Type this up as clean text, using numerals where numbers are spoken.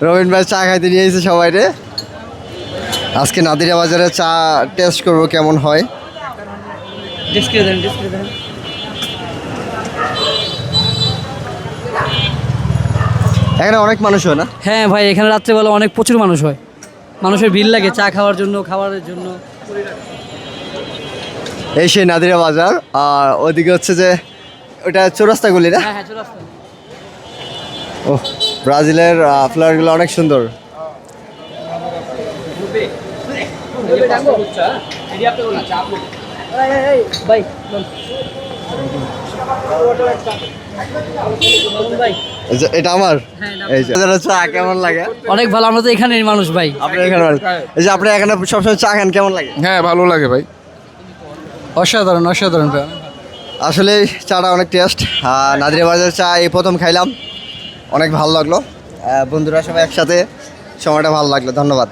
রবিন ভাই চা খাইতে নিয়ে এসেছে সবাই রে। আজকে নাদিরা বাজারে চা টেস্ট করব কেমন হয়। এখানে অনেক মানুষ হয় না? হ্যাঁ ভাই, এখানে রাত্রেবেলা অনেক প্রচুর মানুষ হয়, মানুষের ভিড় লাগে চা খাওয়ার জন্য, খাবারের জন্য। এই সেই নাদিরা বাজার। আর ওইদিকে হচ্ছে যে ওটা চৌরাস্তা গলি না? হ্যাঁ হ্যাঁ, চলে আসতে। ও, ব্রাজিলের ফ্লাওয়ারগুলো অনেক সুন্দর। ভাই এটা আমার এই যে চা কেমন লাগে? অনেক ভালো, আমরা তো এখানের মানুষ ভাই। আপনার এখানে এই যে আপনি এখানে সবসময় চা খান, কেমন লাগে? হ্যাঁ ভালো লাগে ভাই, অসাধারণ অসাধারণ ভাই। আসলে চাটা অনেক টেস্ট। নাদিরা বাজার চা এই প্রথম খাইলাম, অনেক ভালো লাগলো। বন্ধুরা সবাই একসাথে, সময়টা ভালো লাগলো। ধন্যবাদ।